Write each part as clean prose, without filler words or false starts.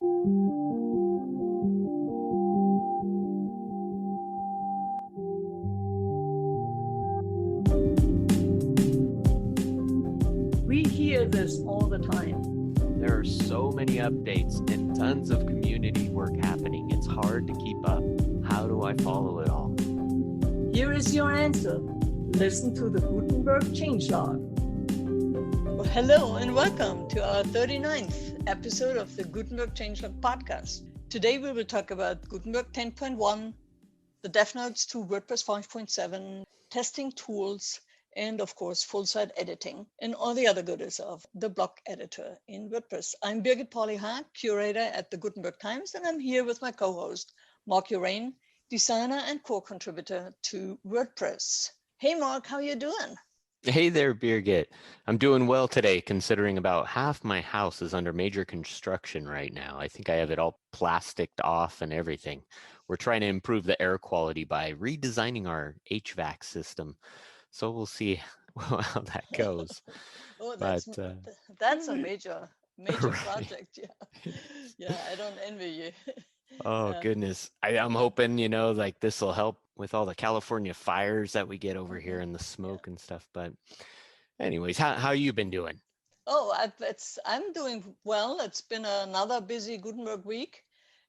We hear this all the time. There are so many updates and tons of community work happening. It's hard to keep up. How do I follow it all? Here is your answer. Listen to the Gutenberg Changelog. Well, hello and welcome to our 39th episode of the Gutenberg Changelog podcast. Today we will talk about Gutenberg 10.1, the Dev Notes to WordPress 5.7, testing tools, and of course, full site editing and all the other goodies of the block editor in WordPress. I'm Birgit Pauli-Haag, curator at the Gutenberg Times, and I'm here with my co-host, Mark Urain, designer and core contributor to WordPress. Hey, Mark, how you doing? Hey there, Birgit. I'm doing well today, considering about half my house is under major construction right now. I think I have it all plasticed off and everything. We're trying to improve the air quality by redesigning our HVAC system. So we'll see how that goes. Oh, that's a major Right. project. Yeah, I don't envy you. Oh, goodness. I'm hoping, like this will help with all the California fires that we get over here and the smoke and stuff. But anyways, how you been doing? Oh, I'm doing well. It's been another busy Gutenberg week,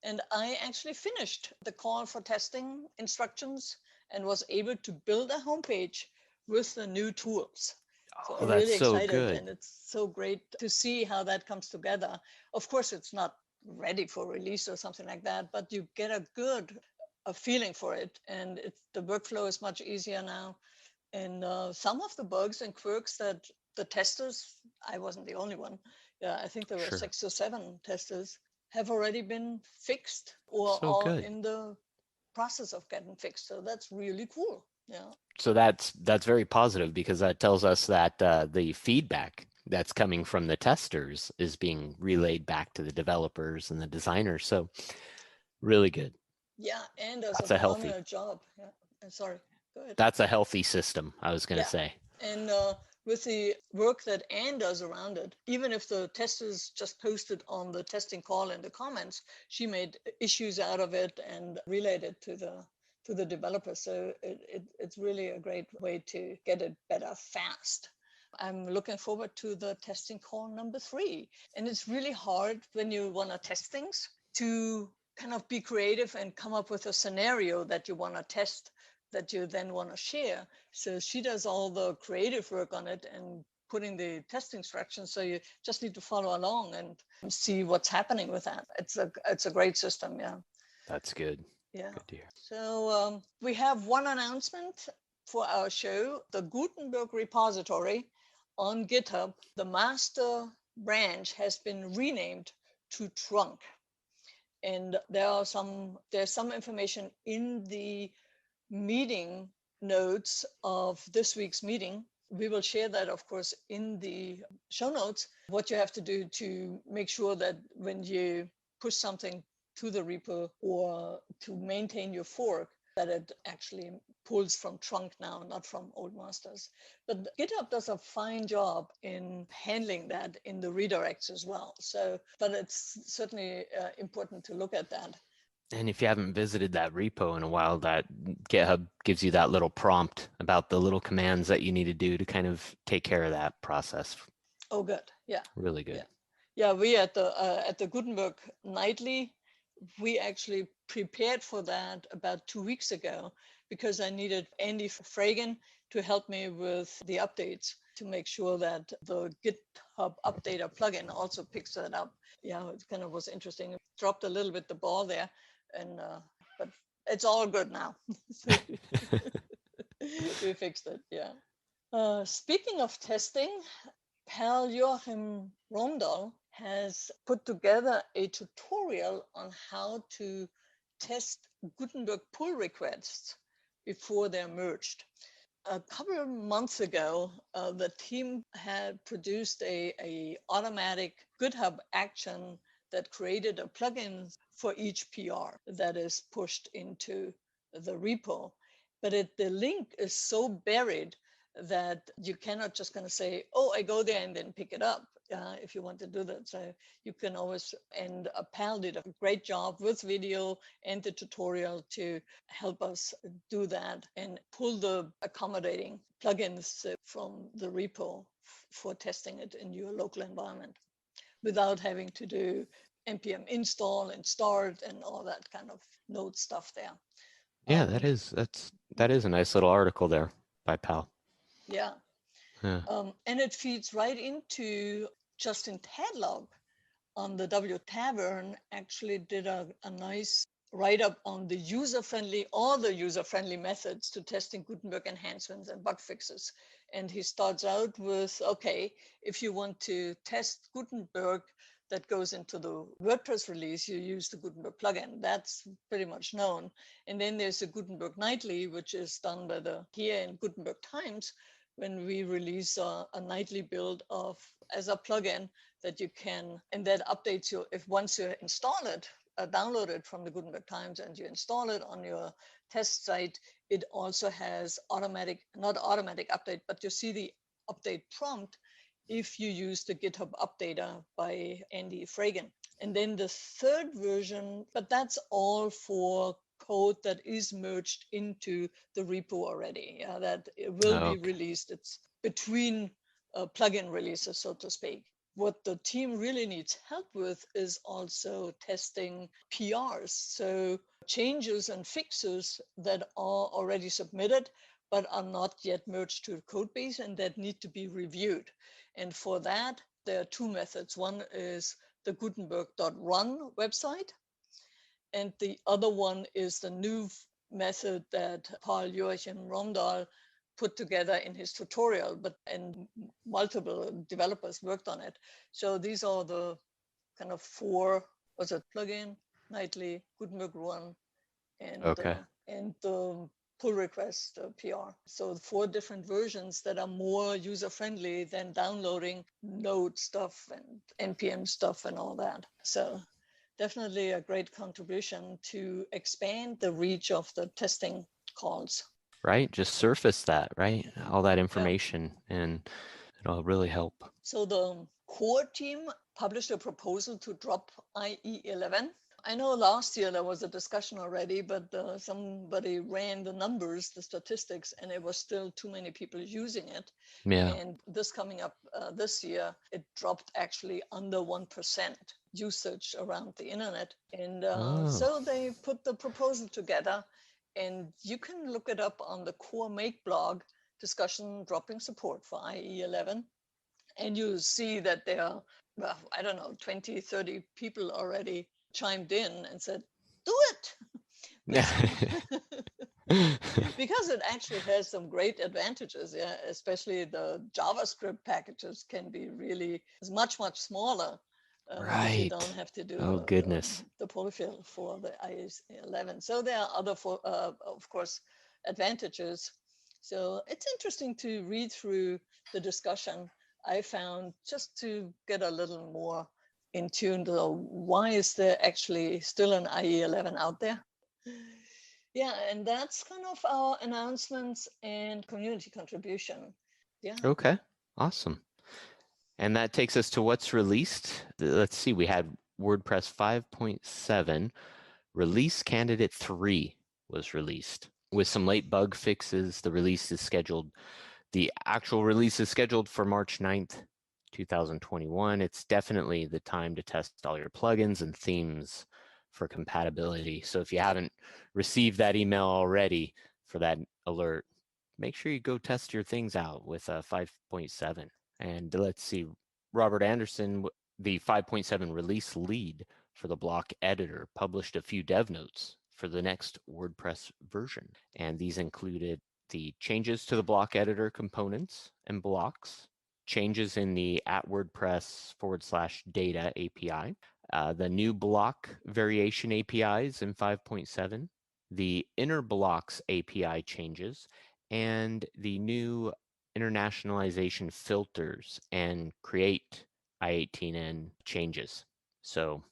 and I actually finished the call for testing instructions and was able to build a homepage with the new tools. So Oh, I'm that's really so excited, good. and it's so great to see how that comes together. Of course, it's not ready for release or something like that, but you get a feeling for it, and the workflow is much easier now. And some of the bugs and quirks that the testers, I wasn't the only one. Yeah, I think there were Sure. 6 or 7 testers, have already been fixed or So are good. in the process of getting fixed. So that's really cool. Yeah. So that's very positive because that tells us that the feedback that's coming from the testers is being relayed back to the developers and the designers. So really good. Yeah, and does a That's a healthy. phenomenal job. Yeah. Sorry, go ahead. That's a healthy system, I was going to Yeah, say. and with the work that Anne does around it, even if the testers just posted on the testing call in the comments, she made issues out of it and relayed it to the developers. So it's really a great way to get it better fast. I'm looking forward to the testing call number 3. And it's really hard when you want to test things to kind of be creative and come up with a scenario that you want to test that you then want to share. So she does all the creative work on it and putting the test instructions. So you just need to follow along and see what's happening with that. It's a great system. Yeah. That's good. Yeah. Good to hear. So we have one announcement for our show. The Gutenberg repository on GitHub, the master branch has been renamed to Trunk. And there's some information in the meeting notes of this week's meeting. We will share that, of course, in the show notes, what you have to do to make sure that when you push something to the repo or to maintain your fork, that it actually pulls from Trunk now, not from old masters. But GitHub does a fine job in handling that in the redirects as well. So, but it's certainly important to look at that. And if you haven't visited that repo in a while, that GitHub gives you that little prompt about the little commands that you need to do to kind of take care of that process. Oh, good. Yeah. Really good. Yeah, we at the Gutenberg Nightly, we actually prepared for that about 2 weeks ago because I needed Andy Fragan to help me with the updates to make sure that the GitHub Updater plugin also picks that up. Yeah, it kind of was interesting. It dropped a little bit the ball there, and but it's all good now. We fixed it. Yeah. Speaking of testing, Pal Joachim Romdahl has put together a tutorial on how to test Gutenberg pull requests before they're merged. A couple of months ago, the team had produced a automatic GitHub action that created a plugin for each PR that is pushed into the repo. But the link is so buried that you cannot just going to say, oh, I go there and then pick it up. if you want to do that. So you can always, and Pal did a great job with video and the tutorial to help us do that and pull the accommodating plugins from the repo for testing it in your local environment without having to do npm install and start and all that kind of node stuff there. Yeah, that is a nice little article there by Pal. Yeah. Yeah. And it feeds right into Justin Tadlock on the W Tavern actually did a nice write-up on all the user-friendly methods to testing Gutenberg enhancements and bug fixes. And he starts out with, okay, if you want to test Gutenberg that goes into the WordPress release, you use the Gutenberg plugin. That's pretty much known. And then there's the Gutenberg Nightly, which is done by here in Gutenberg Times, when we release a nightly build of as a plugin that you can, and that updates you if once you install it, download it from the Gutenberg Times and you install it on your test site, it also has not automatic update, but you see the update prompt if you use the GitHub updater by Andy Fragan. And then the third version, but that's all for code that is merged into the repo already, that it will be released. It's between plugin releases, so to speak. What the team really needs help with is also testing PRs, so changes and fixes that are already submitted but are not yet merged to the code base and that need to be reviewed. And for that, there are two methods. One is the Gutenberg.run website, and the other one is the new method that Paul Joachim Romdahl put together in his tutorial, and multiple developers worked on it. So these are the kind of four, plugin, nightly, Gutenberg run, and the pull request PR. So 4 different versions that are more user-friendly than downloading Node stuff and NPM stuff and all that. So definitely a great contribution to expand the reach of the testing calls. Right, just surface that, right? All that information, and it'll really help. So the core team published a proposal to drop IE11. I know last year there was a discussion already, but somebody ran the numbers, the statistics, and it was still too many people using it. Yeah. And this coming up this year, it dropped actually under 1% usage around the internet. And so they put the proposal together, and you can look it up on the Core Make blog, discussion dropping support for IE11. And you see that there are, 20, 30 people already chimed in and said, do it. Because it actually has some great advantages, especially the JavaScript packages can be really much smaller. If you don't have to do the polyfill for the IE11. So there are other, of course, advantages. So it's interesting to read through the discussion. I found just to get a little more in tune to why is there actually still an IE11 out there. Yeah, and that's kind of our announcements and community contribution. Yeah. Okay, awesome. And that takes us to what's released. Let's see, we had WordPress 5.7. Release Candidate 3 was released. With some late bug fixes, the actual release is scheduled for March 9th, 2021. It's definitely the time to test all your plugins and themes for compatibility. So if you haven't received that email already for that alert, make sure you go test your things out with 5.7. And let's see, Robert Anderson, the 5.7 release lead for the block editor, published a few dev notes for the next WordPress version. And these included the changes to the block editor components and blocks, changes in the @WordPress/data API, the new block variation APIs in 5.7, the inner blocks API changes, and the new internationalization filters and create I18N changes. So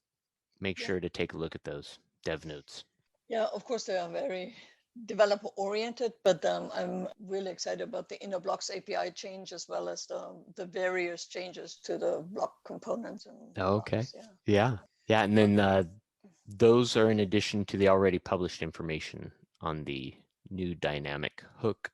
make sure to take a look at those dev notes. Yeah, of course, they are very developer oriented, but I'm really excited about the inner blocks API change as well as the various changes to the block components and Okay. blocks. Yeah. Yeah. Yeah. And then those are in addition to the already published information on the new dynamic hook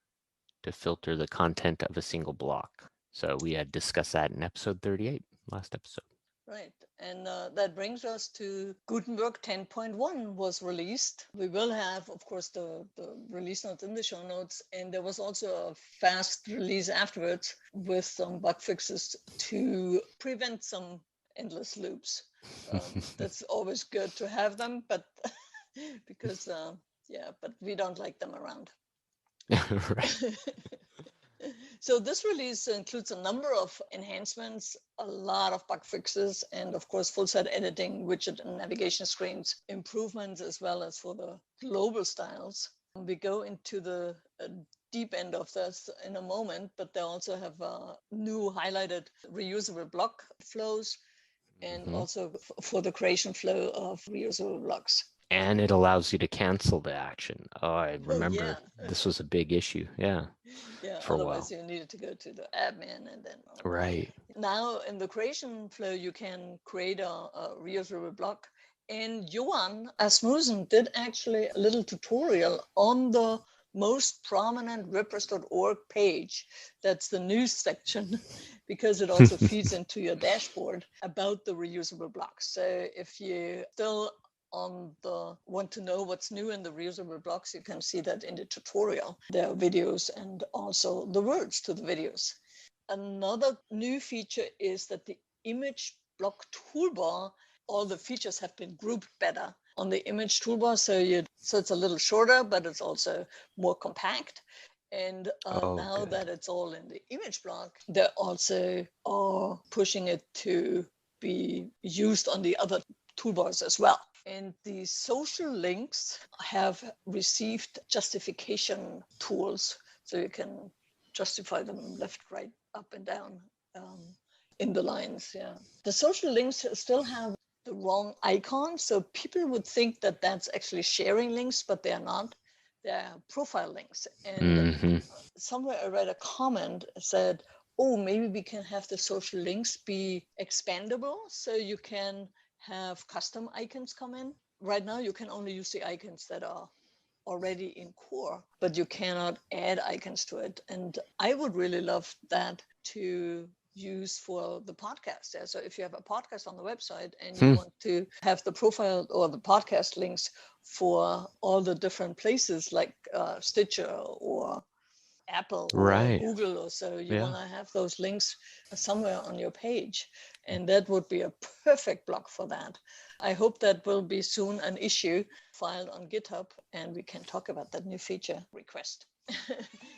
to filter the content of a single block. So we had discussed that in episode 38, last episode. Right. And that brings us to Gutenberg 10.1 was released. We will have, of course, the release notes in the show notes. And there was also a fast release afterwards with some bug fixes to prevent some endless loops. That's always good to have them, but because, but we don't like them around. Right. So this release includes a number of enhancements, a lot of bug fixes, and of course, full site editing, widget and navigation screens improvements, as well as for the global styles. We go into the deep end of this in a moment, but they also have new highlighted reusable block flows and also for the creation flow of reusable blocks. And it allows you to cancel the action. Oh, I remember Yeah. this was a big issue. Yeah. Yeah, For a while. otherwise you needed to go to the admin and then Right. Now in the creation flow you can create a reusable block, and Johan Asmussen did actually a little tutorial on the most prominent WordPress.org page. That's the news section, because it also feeds into your dashboard about the reusable blocks. So if you still want to know what's new in the reusable blocks, you can see that in the tutorial. There are videos and also the words to the videos. Another new feature is that the image block toolbar, all the features have been grouped better on the image toolbar. So it's a little shorter, but it's also more compact. And now good. that it's all in the image block, they also are pushing it to be used on the other toolbars as well. And the social links have received justification tools, so you can justify them left, right, up, and down in the lines. Yeah, the social links still have the wrong icon, so people would think that that's actually sharing links, but they are not. They're profile links. And somewhere I read a comment said, "Oh, maybe we can have the social links be expandable, so you can have custom icons come in." Right now, you can only use the icons that are already in core, but you cannot add icons to it. And I would really love that to use for the podcast. Yeah, so if you have a podcast on the website and you want to have the profile or the podcast links for all the different places like Stitcher or Apple or Google or so, you want to have those links somewhere on your page, and that would be a perfect block for that. I hope that will be soon an issue filed on GitHub, and we can talk about that new feature request.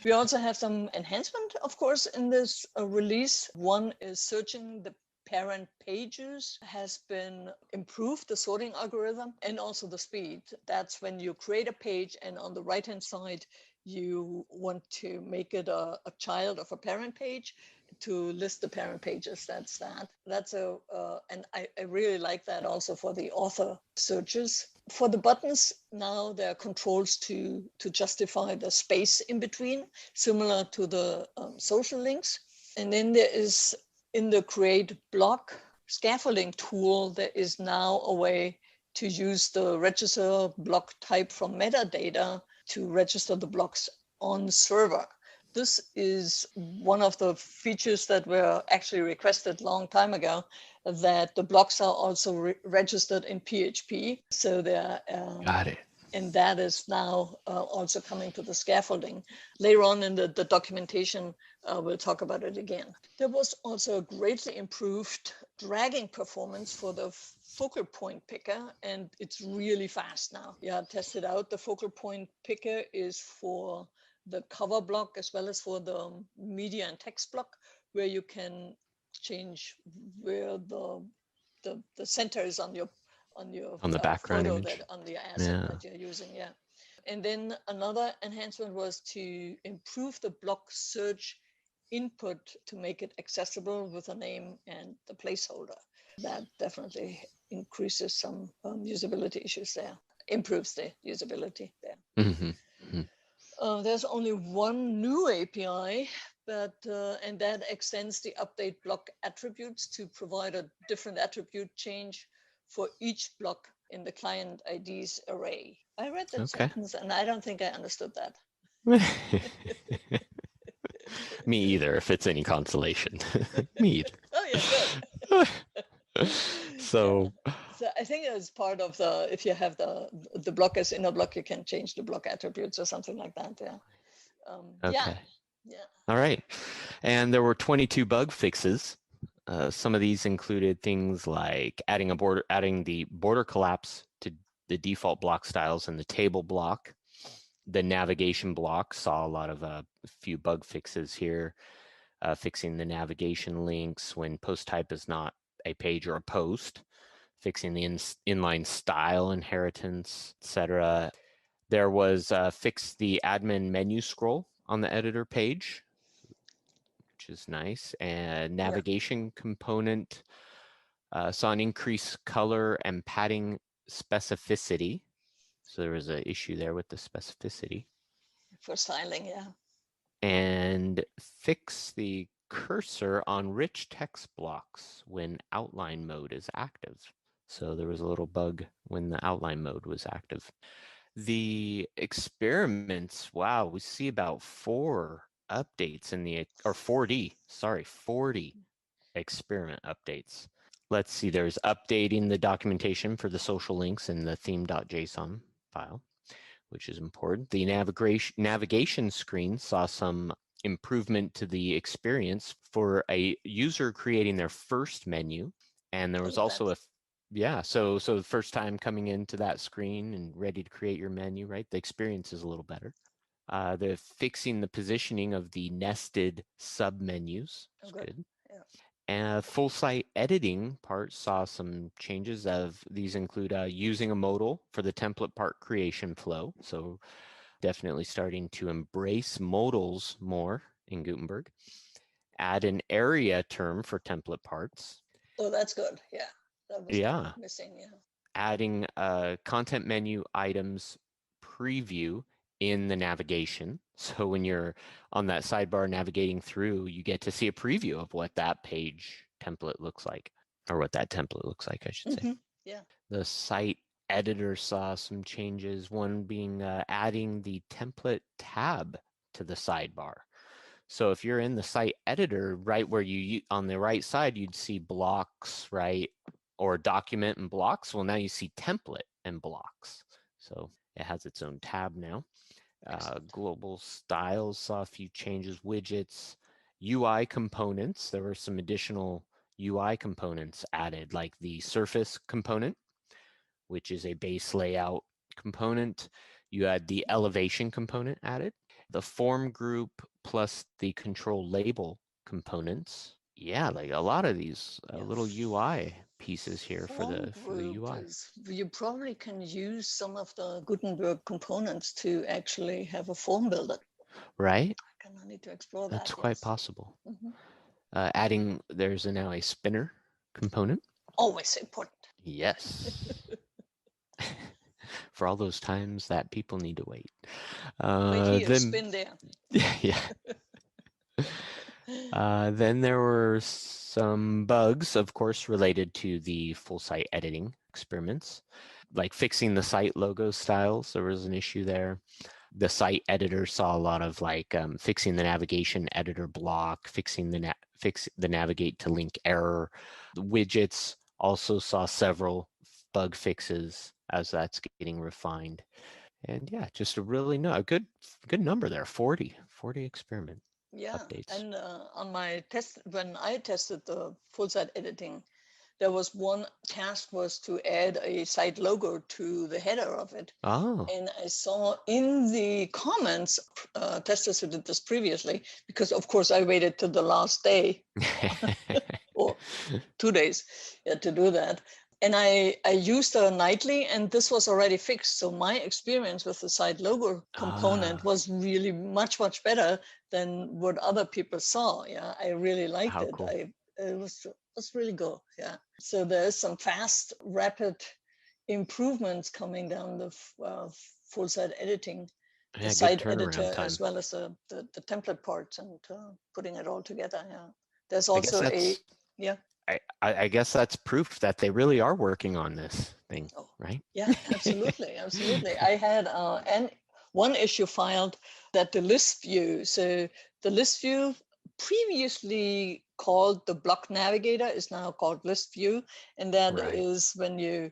We also have some enhancement, of course, in this release. One is searching the parent pages has been improved, the sorting algorithm, and also the speed. That's when you create a page and on the right hand side you want to make it a child of a parent page to list the parent pages. That's and I really like that also for the author searches. For the buttons, now there are controls to justify the space in between, similar to the social links. And then there is, in the create block scaffolding tool, there is now a way to use the register block type from metadata to register the blocks on server. This is one of the features that were actually requested a long time ago, that the blocks are also registered in PHP. So they're Got it. And that is now also coming to the scaffolding. Later on in the documentation, we'll talk about it again. There was also a greatly improved dragging performance for the focal point picker, and it's really fast now. Yeah, test it out. The focal point picker is for the cover block as well as for the media and text block, where you can change where the center is on your the background photo, image. that on the asset that you're using. Yeah. And then another enhancement was to improve the block search input to make it accessible with a name and the placeholder. That definitely increases some usability issues there, improves the usability there. There's only one new API, but and that extends the update block attributes to provide a different attribute change for each block in the client IDs array. I read that Okay. sentence and I don't think I understood that. Me either, if it's any consolation. Me either. Oh yeah, good. So, So I think it's part of the, if you have the block as inner block, you can change the block attributes or something like that. Yeah. okay. Yeah. All right. And there were 22 bug fixes. Some of these included things like adding the border collapse to the default block styles in the table block. The navigation block saw a lot of a few bug fixes here, fixing the navigation links when post type is not a page or a post, fixing the inline style inheritance, etc. There was fix the admin menu scroll on the editor page, which is nice, and navigation component saw an increased color and padding specificity. So there was an issue there with the specificity. For styling, yeah. And fix the cursor on rich text blocks when outline mode is active. So there was a little bug when the outline mode was active. The experiments, wow, we see about 4 updates in the, or 40 experiment updates. Let's see, there's updating the documentation for the social links in the theme.json file, which is important. The navigation screen saw some improvement to the experience for a user creating their first menu. And there was also so the first time coming into that screen and ready to create your menu, right? The experience is a little better. The fixing the positioning of the nested submenus is good. Yeah. And full site editing part saw some changes. Of these include using a modal for the template part creation flow. So definitely starting to embrace modals more in Gutenberg. Add an area term for template parts. Oh, that's good. Yeah, that was kind of missing. Yeah. Adding content menu items preview in the navigation. So when you're on that sidebar navigating through, you get to see a preview of what that page template looks like, or what that template looks like, I should say. Yeah. The site editor saw some changes, one being adding the template tab to the sidebar. So if you're in the site editor, right where you, on the right side, you'd see blocks, right? Or document and blocks. Well, now you see template and blocks. So it has its own tab now. Global styles saw a few changes, widgets, UI components. There were some additional UI components added, like the surface component, which is a base layout component. You had the elevation component added, the form group plus the control label components. Yeah, like a lot of these little UI pieces here for the UI. You probably can use some of the Gutenberg components to actually have a form builder. Right? I kind of need to explore that. That's quite possible. Adding, there's now a spinner component. Always important. Yes. For all those times that people need to wait. Wait here, spin there. Yeah. Then there were some bugs, of course, related to the full site editing experiments, like fixing the site logo styles. There was an issue there. The site editor saw a lot of like fixing the navigation editor block, fixing the navigate to link error. The widgets also saw several bug fixes as that's getting refined. And yeah, just a really a good number there, 40 experiment updates. And on my test, when I tested the full site editing, there was one task was to add a site logo to the header of it. And I saw in the comments, testers who did this previously, because of course I waited till the last day or 2 days to do that. And I used her nightly, and this was already fixed. So my experience with the site logo component was really much better than what other people saw. Yeah, I really liked it. Cool. It was really good. Yeah. So there's some fast, rapid improvements coming down the full site editing Yeah, good site turnaround editor time. as well as the template parts and putting it all together. Yeah. There's I guess also that's yeah. I guess that's proof that they really are working on this thing, Oh, right? yeah, absolutely, absolutely. I had one issue filed that the list view. So the list view, previously called the block navigator, is now called list view, and that Right. is when you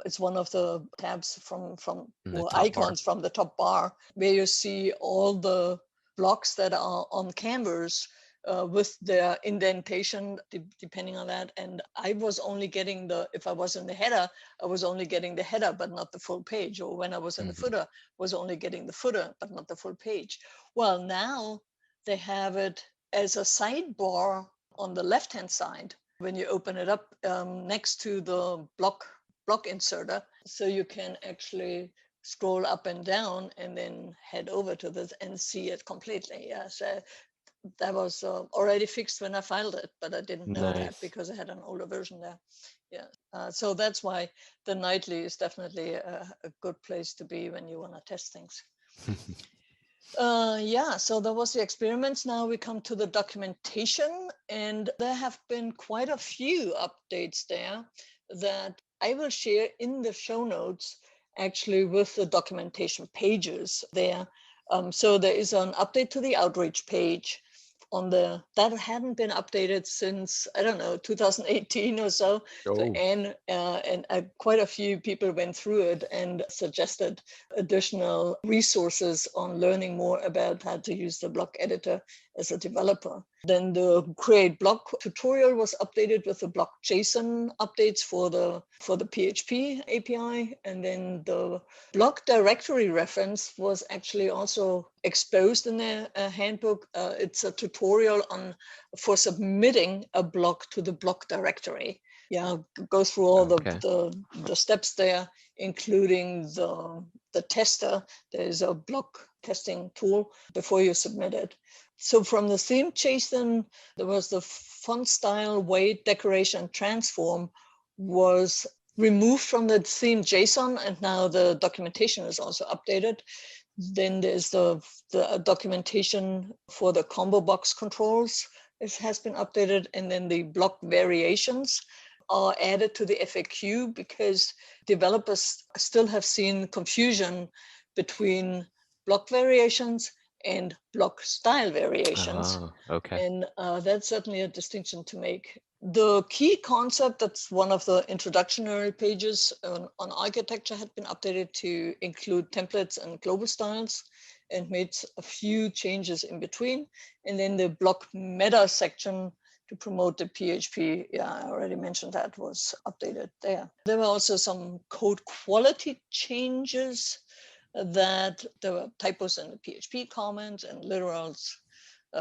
it's one of the tabs from In the or top bar. icons from the top bar where you see all the blocks that are on canvas with their indentation depending on that. And I was only getting if I was in the header, I was only getting the header, but not the full page. Or when I was in the footer, was only getting the footer, but not the full page. Well, now they have it as a sidebar on the left-hand side when you open it up next to the block inserter. So you can actually scroll up and down and then head over to this and see it completely. Yeah, so that was already fixed when I filed it, but I didn't know that Nice. because I had an older version there. Yeah, so that's why the nightly is definitely a good place to be when you want to test things. Yeah, so that was the experiments. Now we come to the documentation, and there have been quite a few updates there that I will share in the show notes, actually with the documentation pages there. So there is an update to the outreach page that hadn't been updated since, I don't know, 2018 or so. Oh. And quite a few people went through it and suggested additional resources on learning more about how to use the block editor as a developer. Then the create block tutorial was updated with the block JSON updates for the PHP API. And then the block directory reference was actually also exposed in the handbook. It's a tutorial for submitting a block to the block directory. Yeah, go through all the steps there, including the tester. There's a block testing tool before you submit it. So from the theme JSON, there was the font style, weight, decoration, transform was removed from the theme JSON, and now the documentation is also updated. Then there's the documentation for the combo box controls. It has been updated, and then the block variations are added to the FAQ because developers still have seen confusion between block variations and block style variations. Oh, okay. And that's certainly a distinction to make. The key concept, that's one of the introductory pages on architecture, had been updated to include templates and global styles and made a few changes in between. And then the block meta section to promote the PHP, yeah, I already mentioned that, was updated there. There were also some code quality changes, that there were typos in the PHP comments and literals.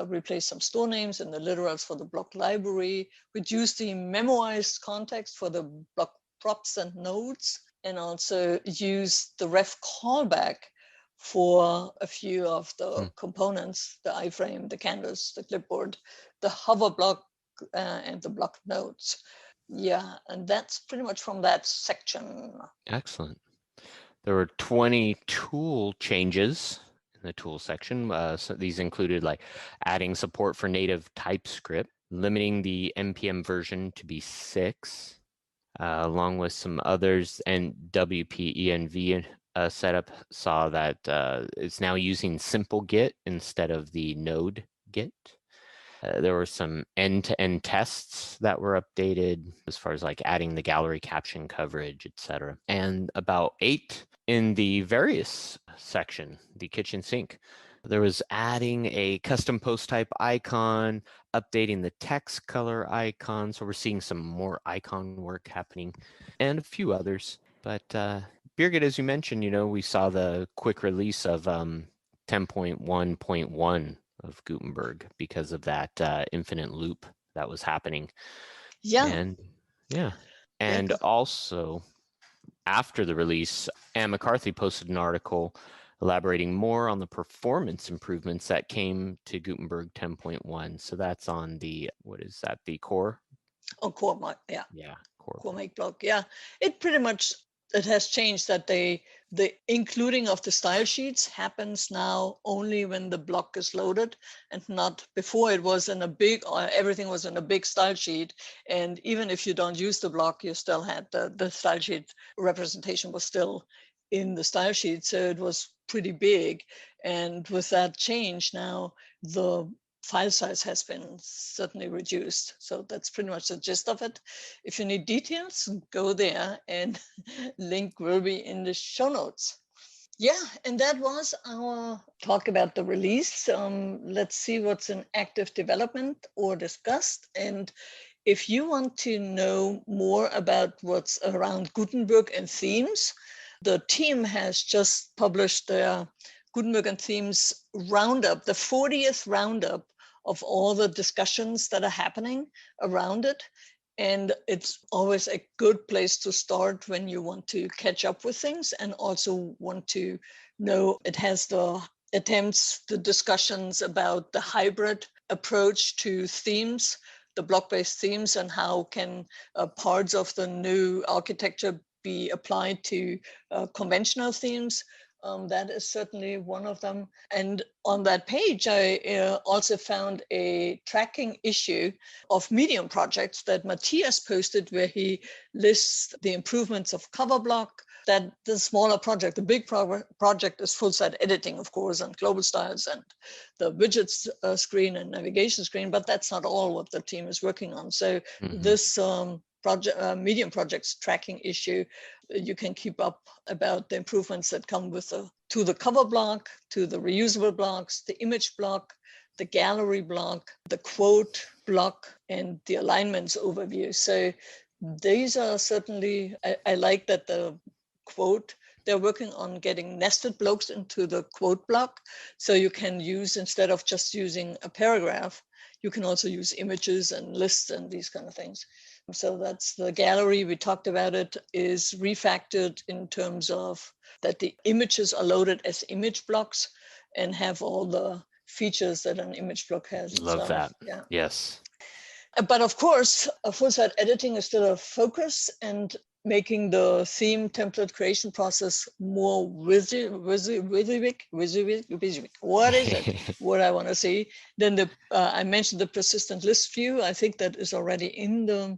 Replace some store names and the literals for the block library, reduce the memoized context for the block props and nodes, and also use the ref callback for a few of the components, the iframe, the canvas, the clipboard, the hover block, and the block nodes. Yeah, and that's pretty much from that section. Excellent. There were 20 tool changes in the tool section. So these included like adding support for native TypeScript, limiting the NPM version to be 6, along with some others, and WP-ENV setup saw that it's now using simple Git instead of the node Git. There were some end-to-end tests that were updated as far as like adding the gallery caption coverage, etc. And about 8 in the various section, the kitchen sink. There was adding a custom post type icon, updating the text color icon. So we're seeing some more icon work happening and a few others. But Birgit, as you mentioned, we saw the quick release of 10.1.1 of Gutenberg because of that infinite loop that was happening. Yeah. And also after the release, Anne McCarthy posted an article elaborating more on the performance improvements that came to Gutenberg 10.1. So that's on the, what is that, the core? Oh, core, yeah. Yeah, core Make block. Yeah, it pretty much, it has changed that they The including of the style sheets happens now only when the block is loaded, and not before. It was in a big, everything was in a big style sheet. And even if you don't use the block, you still had the style sheet representation was still in the style sheet. So it was pretty big. And with that change now, the file size has been certainly reduced. So that's pretty much the gist of it. If you need details, go there, and link will be in the show notes. Yeah, and that was our talk about the release. Let's see what's in active development or discussed. And if you want to know more about what's around Gutenberg and themes, the team has just published their Gutenberg and themes roundup, the 40th roundup of all the discussions that are happening around it. And it's always a good place to start when you want to catch up with things and also want to know. It has the attempts, the discussions about the hybrid approach to themes, the block-based themes, and how can parts of the new architecture be applied to conventional themes. That is certainly one of them. And on that page, I also found a tracking issue of Medium projects that Matthias posted, where he lists the improvements of cover block. That the smaller project, the big project is full site editing, of course, and global styles and the widgets screen and navigation screen, but that's not all what the team is working on. So this Medium projects tracking issue, you can keep up about the improvements that come with to the cover block, to the reusable blocks, the image block, the gallery block, the quote block, and the alignments overview. So these are certainly, I like that the quote, they're working on getting nested blocks into the quote block. So you can use, instead of just using a paragraph, you can also use images and lists and these kind of things. So that's the gallery. We talked about it, is refactored in terms of that the images are loaded as image blocks and have all the features that an image block has. Love that. Yeah. Yes. But of course, full site editing is still a focus, and making the theme template creation process more WYSIWYG. What is it? What I want to see. Then I mentioned the persistent list view. I think that is already in the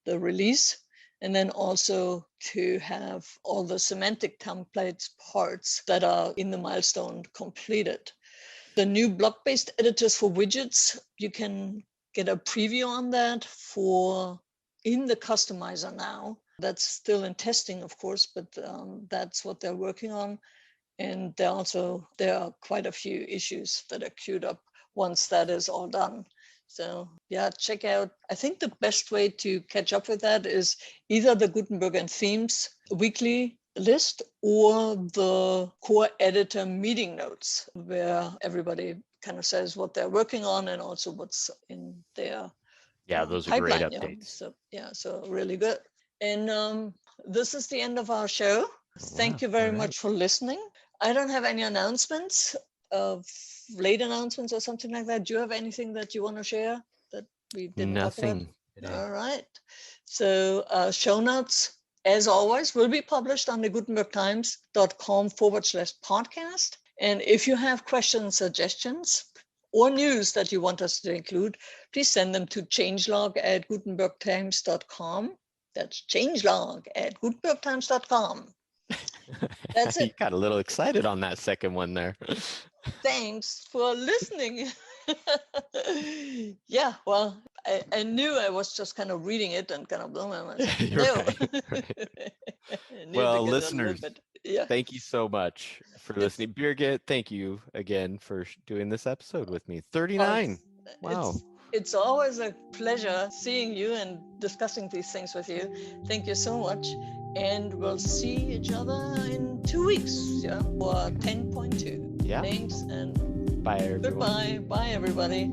release. And then also to have all the semantic templates parts that are in the milestone completed. The new block-based editors for widgets, you can get a preview on that in the customizer now. That's still in testing, of course, but that's what they're working on. And there are quite a few issues that are queued up once that is all done. So yeah, check out. I think the best way to catch up with that is either the Gutenberg and Themes weekly list or the core editor meeting notes, where everybody kind of says what they're working on and also what's in their those are pipeline, great updates. So really good. And this is the end of our show. Thank you very much for listening. I don't have any announcements of late announcements or something like that. Do you have anything that you want to share that we didn't talk about? Today. All right. So show notes, as always, will be published on the gutenbergtimes.com/podcast. And if you have questions, suggestions, or news that you want us to include, please send them to changelog@gutenbergtimes.com. That's changelog@gutenbergtimes.com. That's it. You got a little excited on that second one there. Thanks for listening. Yeah, well, I knew I was just kind of reading it and kind of blowing myself. Right. Well, listeners, thank you so much for listening. Birgit, thank you again for doing this episode with me. 39. Wow. It's always a pleasure seeing you and discussing these things with you. Thank you so much. And we'll see each other in 2 weeks, for 10.2. Yeah. Thanks and bye, everyone. Goodbye. Bye, everybody.